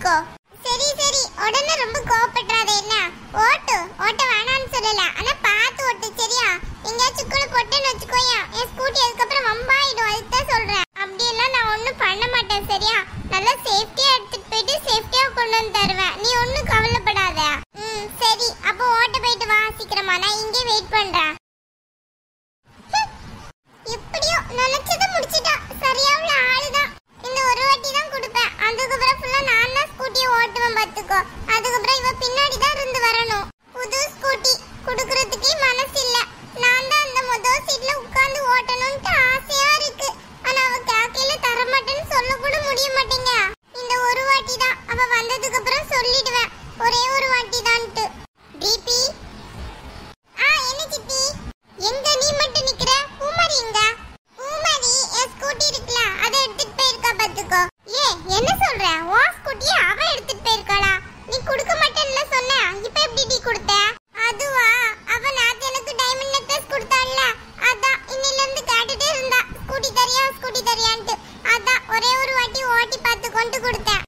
பாத்துக்கோ. சரி சரி, உடனே ரொம்ப கோவப்படுறாத. என்ன ஓட்ட வேணான்னு சொல்லல, ஆனா பாத்து ஓட்டு சரியா? எங்கேயாச்சும் கூட போட்டேன்னு வச்சுக்கோயா, என் ஸ்கூட்டி அதுக்கப்புறம் வம்பாயிடும். அதுதான் சொல்றேன். அப்படியெல்லாம் நான் ஒன்றும் பண்ண மாட்டேன் சரியா? நல்லா சேஃப்டியா எடுத்துட்டு போயிட்டு சேஃப்டியா கொண்டு வந்து தருவேன். நீ ஒன்றும் கவலைப்படாத. சரி, அப்போ ஓட்ட போயிட்டு வா சீக்கிரமா. நான் இங்கே வெயிட் பண்றேன். எப்படியோ நினைச்சதை முடிச்சிட்டா. சரியாவுல ஆளுதான். இந்த ஒரு வாட்டி தான் கொடுப்பேன். அதுக்கப்புறம் ஃபுல்லா நான் தான் ஸ்கூட்டியை ஓட்டுவேன் பாத்துக்கோ. அதுக்கப்புறம் இவ பின்னாடி தான் இருந்து வரணும். புது ஸ்கூட்டி கொடுக்கறதுக்கே மனசு இல்ல. நான் தான் அந்த முதல் சீட்ல உட்கார்ந்து ஓட்டணும்னு ஆசையா இருக்கு. ஆனா அவ கேக்கையில தர மாட்டேன்னு சொல்ல கூட முடிய மாட்டேங்க. இந்த ஒரு வாட்டி தான். அவ வந்ததுக்கு அப்புறம் சொல்லிடுவேன், ஒரே ஒரு வாட்டி தான்ட்டு. டிபி என்ன சித்தி? எங்க நீ மட்டும் நிக்கிற? பூமாரி எங்க? பூமாரி என் ஸ்கூட்டி இருக்குல, அதை எடுத்துட்டு போயிருக்கா பாத்துக்கோ. என்ன சொல்ற? உன் ஸ்கூட்டியை அவ எடுத்துட்டு போயிருக்காளா? நீ கொடுக்க மாட்டேன்னு சொன்ன, இப்ப எப்படி நீ கொடுத்த? அதுவா, அவ நேத்து எனக்கு டைமண்ட் நெக்லஸ் கொடுத்தாள்ல, அதான் இன்னில இருந்து கேட்டுட்டே இருந்தா ஸ்கூட்டி தரியான்ட்டு. அதான் ஒரே ஒரு வாட்டி ஓட்டி பார்த்து கொண்டு கொடுத்தேன்.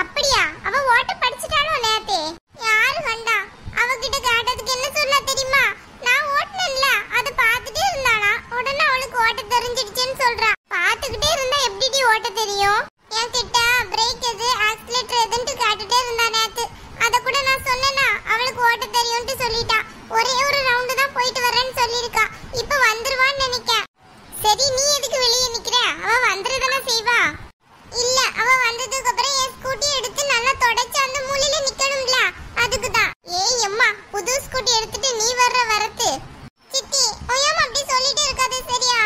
அப்படியா? அவ ஓட்ட படிச்சிட்டாளோ நேத்து? யாரு கண்டா? அவகிட்ட கேட்டதுக்கு என்ன சொன்னா தெரியுமா? நான் ஓட்டனேன்ல, அதை பார்த்துட்டே இருந்தானா. உடனே அவளுக்கு ஓட்ட தெரிஞ்சிடுச்சுன்னு சொல்றா. பார்த்துக்கிட்டே இருந்தா எப்படி ஓட்ட தெரியும்? என் கிட்ட பிரேக் எது, ஆக்சிலேட்டர் எதுன்னு கேட்டுட்டே இருந்தா நேத்து. அத கூட நான் சொன்னேனா, அவளுக்கு ஓட்ட தெரியும்னு சொல்லிட்டா. ஒரே ஒரு ரவுண்டு தான் போயிட்டு வரேன்னு சொல்லிருக்கா. இப்ப வந்துருவான்னு நினைக்கேன். சரி, நீ எதுக்கு வெளியே நிக்கிற? அவ வந்துறதானே செய்வா. இல்ல, அவ வந்ததுக்கு அப்புறம் என் ஸ்கூட்டி எடுத்து நல்லா தொடச்சு அந்த மூலையில நிக்கணும்ல, அதுக்கு தான். ஏய் அம்மா, புது ஸ்கூட்டி எடுத்துட்டு நீ வர்ற வரத்து. சித்தி, ஓயாம அப்படி சொல்லிட்டு இருக்காதே சரியா?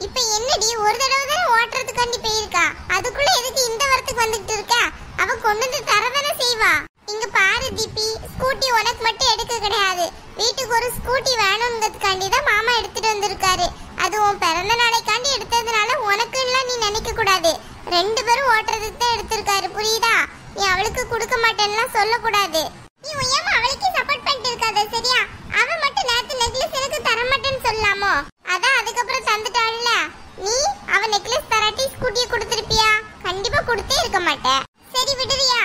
இப்ப என்னடி, ஒரு தடவை தான் ஓட்டுறதுக்காண்டி போயிருக்கா, அதுக்குள்ள எதுக்கு இந்த வரத்துக்கு வந்துட்டு இருக்க? அவ கொண்டு வந்து தரதானே செய்வா. இங்க பாரு தீபி, ஸ்கூட்டி உனக்கு மட்டும் எடுக்க கிடையாது. வீட்டுக்கு ஒரு ஸ்கூட்டி வேணும்ங்கிறதுக்காண்டி தான் மாமா எடுத்துட்டு வந்திருக்காரு. அது உன் பிறந்த நாளைக்காண்டி எடுத்ததுனால உனக்குன்னா நீ நினைக்க கூடாது. ரெண்டு பேரும் ஓட்டுறதுக்கு தான் எடுத்திருக்காரு, புரியுதா? நீ அவளுக்கு கொடுக்க மாட்டேன்னா சொல்லக்கூடாது. நீ உயமா அவளுக்கு சப்போர்ட் பண்ணிட்டு இருக்காத சரியா? அவ மட்டும் நேத்து நெக்லஸ் எனக்கு தர மாட்டேன்னு சொல்லலாமோ? அதான் அதுக்கப்புறம் தந்துட்டாள்ல. நீ அவ நெக்லஸ் தராட்டி ஸ்கூட்டியை கொடுத்துருப்பியா? கண்டிப்பா கொடுத்தே இருக்க மாட்டேன். சரி விடுறியா?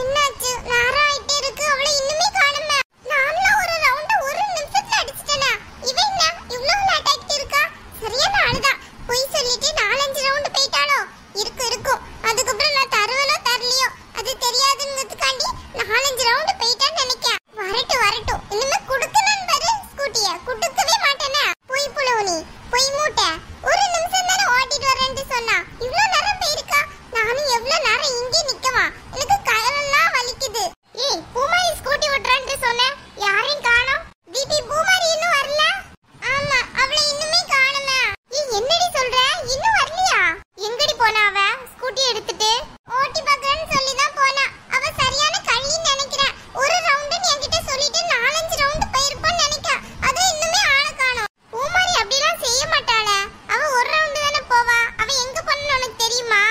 என்னாச்சு? நேரம் ஆயிட்டே இருக்கு, அவளை இன்னுமே காணுமே. நான்லாம் ஒரு ரவுண்ட ஒரு நிமிஷத்துல அடிச்சிட்டேனா? இவ என்ன இவ்ளோ லேட் ஆயிட்டு இருக்கா? சரியான ஆளுதான். போய் சொல்லிட்டு 4-5 ரவுண்ட் போயிட்டாளோ? இருக்கும். அதுக்கப்புறம் நான் தருவனோ தரலையோ அது தெரியாதுங்கிறதுக்காண்டி 4-5 ரவுண்ட் போயிட்டான்னு நினைக்கேன். வரட்டும். இனிமே கொடுக்கணும்னு பாரு ஸ்கூட்டியை. கொடுக்கவே மாட்டேனே. போய் புலவுனி, போய் மூட்டை. ஒரு நிமிஷம் தானே ஓட்டிட்டு வரேன்னு சொன்னா, இவ்ளோ நேரம் போயிருக்கா? நானும் எவ்வளவு நேரம் இங்கே நிக்கவா? எனக்கு கையெல்லாம் வலிக்குது. ஏய், பூமாரி ஸ்கூட்டி ஓட்டுறான்னு சொன்னேன், யாரையும் காணோம். தீபி, பூமாரி இன்னும் வரல? ஆமா, அவளை இன்னுமே காணுமே. ஏய், என்னடி சொல்ற? இன்னும் வரலையா? எங்கடி போனா அவ? ஸ்கூட்டி எடுத்துட்டு ஓட்டி பார்க்கறேன்னு சொல்லி தான் போனா. அவ சரியான கள்ளின்னு நினைக்கிறேன். ஒரு ரவுண்டுன்னு என்கிட்ட சொல்லிட்டு 4-5 ரவுண்ட் போயிருப்பான்னு நினைக்கிறேன். அது இன்னுமே ஆள காணோம். பூமாரி அப்படிலாம் செய்ய மாட்டாளே. அவ ஒரு ரவுண்டு தானே போவா. அவ எங்க போனன்னு உனக்கு தெரியுமா?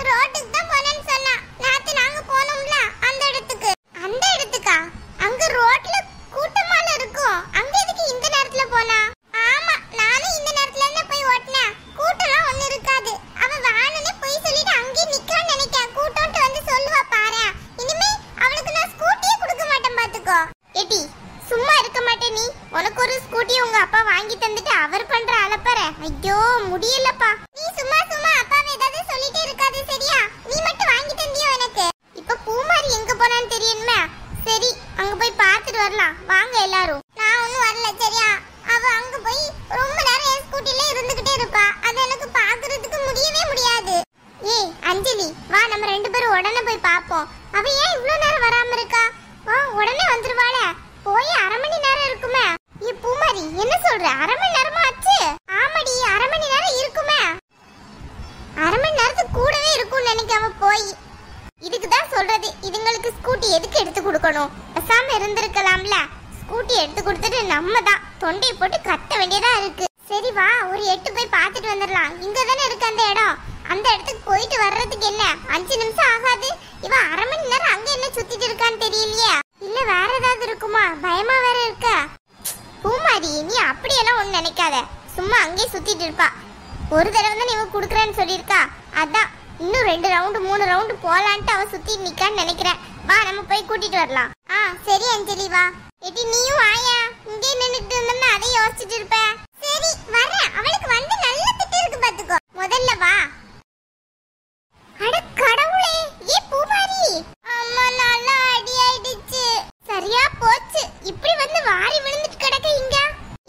ரோட்டுக்கு தான் போனேன்னு சொன்னா. நேத்து நாங்க போனோம்ல அந்த இடத்துக்கு. அந்த இடத்துக்கா? அங்க ரோட்ல கூட்டமால இருக்கும். அங்க எதுக்கு இந்த நேரத்துல போனா? ஆமா, நானும் இந்த நேரத்துல என்ன போய் ஓட்டுனேன். கூட்டம்லாம் ஒண்ணு இருக்காது. அவ வேணும்னே போய் சொல்லிட்டு அங்கே நிக்கான்னு நினைக்கிறேன். கூட்டம்ட்டு வந்து சொல்லுவா பாரு. இனிமே அவளுக்கு நான் ஸ்கூட்டியே கொடுக்க மாட்டேன் பாத்துக்கோ. ஏடி, சும்மா இருக்க மாட்டே நீ. உனக்கு ஒரு ஸ்கூட்டி உங்க அப்பா வாங்கி தந்துட்டு அவர் பண்ற அலப்பற ஐயோ முடியலப்பா. நீ சும்மா அப்பாவை ஏதாவது சொல்லிட்டே இருக்காது சரியா? நீ மட்டும் வாங்கி தந்தியோ எனக்கு? இப்ப பூமாரி எங்க போனான்னு தெரியணுமே. சரி, அங்க போய் பார்த்துட்டு வரலாம் வாங்க எல்லாரும். நான் ஒன்னும் வரல சரியா? அவ அங்க போய் ரொம்ப நேரம் என் ஸ்கூட்டில இருந்துகிட்டே இருப்பா. அது எனக்கு பாக்குறதுக்கு முடியவே முடியாது. ஏய் அஞ்சலி, வா நம்ம 2 பேரும் உடனே போய் பாப்போம். அவ ஏன் இவ்வளவு நேரம் வராம இருக்கா? உடனே வந்துருவாளே. போய் 1/2 மணி நேரம் இருக்குமே. ஏ பூமாரி, என்ன சொல்ற? 1/2 மணி நேரமா ஆச்சு? ஆமாடி, 1/2 மணி நேரம் இருக்குமே. 1/2 மணி நேரத்துக்கு கூடவே இருக்கும்னு நினைக்காம போய். இதுக்குதான் சொல்றது, இதுங்களுக்கு ஸ்கூட்டி எதுக்கு எடுத்து கொடுக்கணும்? பேசாம இருந்திருக்கலாம்ல. ஸ்கூட்டி எடுத்து கொடுத்துட்டு நம்ம தான் தொண்டை போட்டு கத்த வேண்டியதா இருக்கு. சரி வா, ஒரு 8 போய் பார்த்துட்டு வந்துடலாம். இங்க தானே இருக்கு அந்த இடம். அந்த இடத்துக்கு போயிட்டு வர்றதுக்கு என்ன 5 நிமிஷம் ஆகாது. இவ 1/2 மணி நேரம் அங்க என்ன சுத்திட்டு இருக்கான்னு தெரியலையே. இல்ல வேற ஏதாவது இருக்குமா? பயமா வேற இருக்க. பூமாரி, நீ அப்படியெல்லாம் ஒண்ணு நினைக்காத. சும்மா அங்கே சுத்திட்டு இருப்பா. ஒரு தடவை தான் இவ குடுக்குறேன்னு சொல்லியிருக்கா. அதான் இன்னும் 2 ரவுண்டு 3 ரவுண்டு போலான்ட்டு அவ சுத்தி நிக்கான்னு நினைக்கிறேன். வா நம்ம போய் கூட்டிட்டு வரலாம். சரி அஞ்சலி வா. எடி நீயும் வாயா. இங்கே நின்னுட்டு இருந்தோம்னா அதை யோசிச்சுட்டு இருப்ப. சரி வரேன். அவளுக்கு வந்து நல்ல திட்டு இருக்கு பாத்துக்கோ. முதல்ல வா. அட கடவுளே, ஏ பூமாரி. அம்மா நல்லா அடி ஆயிடுச்சு. சரியா போச்சு. இப்படி வந்து வாரி விழுந்துட்டு கிடக்க இங்க.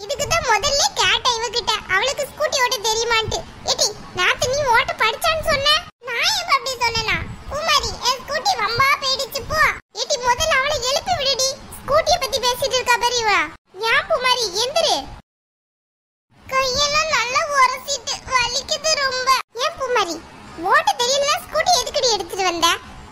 இதுக்கு தான் முதல்ல கேட்ட இவகிட்ட அவளுக்கு ஸ்கூட்டி ஓட்ட தெரியுமான்ட்டு. ஏடி நாத்து நீ ஓட்ட படிச்சான்னு சொன்ன. நான் எப்ப அப்படி சொன்னேனா? பூமாரி என் ஸ்கூட்டி வம்பா போயிடுச்சு போ. ஏடி முதல்ல அவளை எழுப்பி விடுடி. ஸ்கூட்டியை பத்தி பேசிட்டு இருக்கா பெரியவ. ஏன் பூமாரி எந்திரு. கையெல்லாம் நல்லா உரசிட்டு வலிக்குது ரொம்ப. ஏன் பூமாரி ஓட்ட தெரியல ஸ்கூட்டி எதுக்கடி எடுத்துட்டு வந்த?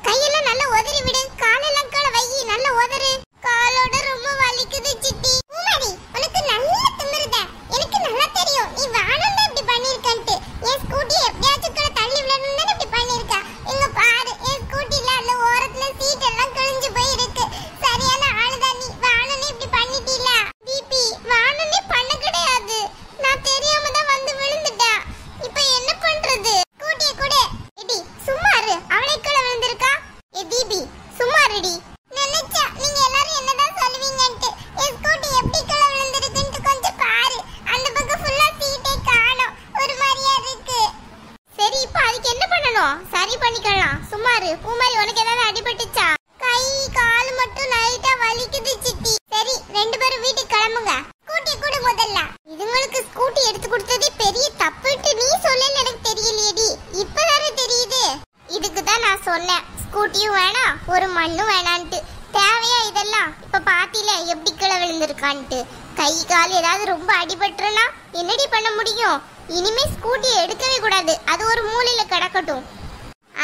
கையெல்லாம் நல்லா உதறி விடு. காலெல்லாம் கீழ வை. நல்லா உதறு. காலோட ரொம்ப வலிக்குது சித்தி. பூமாரி உனக்கு நல்ல திமிருத. எனக்கு நல்லா தெரியும் நீ வானம்னு இப்படி பண்ணிருக்கன்ட்டு. என் ஸ்கூட்டி எப்படியாச்சும் கீழ தள்ளி விடணும்னு தானே இப்படி பண்ணிருக்க. இங்க பாரு என் ஸ்கூட்டில அந்த ஓரத்துல சீட் எல்லாம் கிழிஞ்சு போய் இருக்கு. சரியான ஆளுதான் நீ. வானம்னு இப்படி பண்ணிட்டீல. பிபி வானம்னே பண்ண கிடையாது. நான் தெரியாம தான் வந்து விழுந்துட்டேன். இப்போ என்ன பண்றது? ஸ்கூட்டியை கொடு. எடி சும்மா இரு. அவளே கீழ விழுந்திருக்கா. ஏ பிபி சும்மா இருடி. நினைச்சா நீங்க எல்லாரும் என்னதான் சொல்லுவீங்கன்ட்டு. என் ஸ்கூட்டி எப்படி கீழ விழுந்திருக்குன்னு கொஞ்சம் பாரு. அந்த பக்கம் ஃபுல்லா சீட்டே காணோம். ஒரு மாதிரியா இருக்கு. சரி இப்போ அதுக்கு என்ன பண்ணணும்? சரி பண்ணிக்கலாம். சும்மா இரு. பூமாரி உனக்கு ஏதாவது அடிபட்டுச்சா? கை கால் மட்டும் லைட்டா வலிக்குது சித்தி. சரி 2 பேரும் வீட்டுக்கு கிளம்புங்க. ஸ்கூட்டி கொடு முதல்ல. இதுங்களுக்கு ஸ்கூட்டி எடுத்து கொடுத்ததே பெரிய தப்புன்னு நீ சொல்லல எனக்கு தெரியலையேடி. இப்பதானே தெரியுது. இதுக்கு தான் நான் சொன்னேன் ஸ்கூட்டியும் வேணாம் ஒரு மண்ணும் வேணான்ட்டு. தேவையா இதெல்லாம்? இப்ப பாத்தில எப்படி கீழே விழுந்திருக்கான்ட்டு. கை கால் ஏதாவது ரொம்ப அடிபட்டுறனா என்னடி பண்ண முடியும்? இனிமே ஸ்கூட்டி எடுக்கவே கூடாது. அது ஒரு மூலையில கிடக்கட்டும்.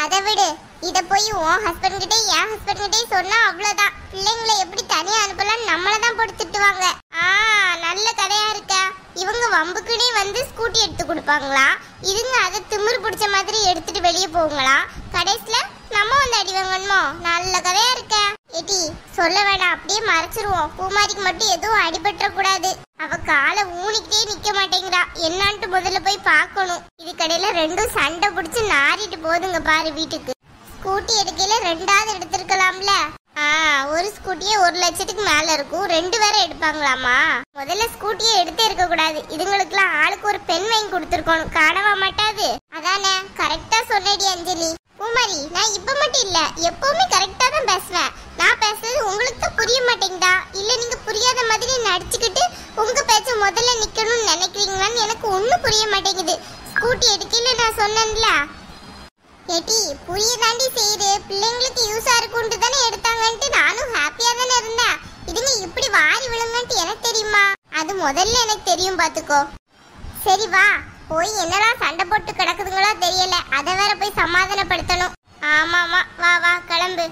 அதை விடு. இத போய் உன் ஹஸ்பண்ட் கிட்ட என் ஹஸ்பண்ட் கிட்டே சொன்னா அவ்வளவுதான். பிள்ளைங்களை எப்படி தனியா அனுப்பலாம் நம்மளதான் போட்டு திட்டுவாங்க. நல்ல கதையா இருக்க. இவங்க வம்புக்குனே வந்து ஸ்கூட்டி எடுத்து கொடுப்பாங்களா? இதுங்க அதை திமிரு பிடிச்ச மாதிரி எடுத்துட்டு வெளியே போங்களா? கடைசியில நம்ம வந்து அடி வாங்கணுமோ? நல்ல கதையா இருக்க. ஏடி சொல்ல வேணாம். அப்படியே மறைச்சிருவோம். பூமாரிக்கு மட்டும் எதுவும் அடிபட்டுற கூடாது. அவ காலை ஊனிக்கிட்டே நிக்க மாட்டேங்கிறா. என்னான்ட்டு முதல்ல போய் பார்க்கணும். இது கடையில 2 சண்டை பிடிச்சு நாரிட்டு போதுங்க பாரு வீட்டுக்கு. ஸ்கூட்டி எடுக்கையில 2வது எடுத்திருக்கலாம்ல. ஒரு ஸ்கூட்டியே 1 லட்சத்துக்கு மேல இருக்கும். 2 வேற எடுப்பாங்களாமா? முதல்ல ஸ்கூட்டியே எடுத்தே இருக்க கூடாது. இதுங்களுக்குலாம் ஆளுக்கு ஒரு பெண் வாங்கி கொடுத்துருக்கணும். காணவா மாட்டாது. அதானே கரெக்டா சொன்னடி அஞ்சலி. பூமாரி நான் இப்ப மட்டும் இல்ல எப்பவுமே கரெக்டா தான் பேசுவேன். நான் பேசுறது உங்களுக்கு தான் புரிய மாட்டேங்குதா? இல்ல நீங்க புரியாத மாதிரி நடிச்சுக்கிட்டு உங்க பேச்ச முதல்ல நிக்கணும்னு நினைக்கிறீங்களான்னு எனக்கு ஒண்ணும் புரிய மாட்டேங்குது. ஸ்கூட்டி எடுக்கல நான் சொன்னேன்ல. ஏடி புரிய தாண்டி செய்யுது. பிள்ளைங்களுக்கு யூஸா இருக்கும்னு தானே எடுத்தாங்கன்ட்டு நானும் ஹாப்பியா தானே இருந்தேன். இதுங்க இப்படி வாரி விழுங்கன்ட்டு எனக்கு தெரியுமா? அது முதல்ல எனக்கு தெரியும் பாத்துக்கோ. சரி வா போய் என்னடா சண்டை போட்டு கிடக்குதுங்களோ தெரியல. அதை வேற போய் சமாதானப்படுத்தணும். ஆமாமா வா வா கிளம்பு.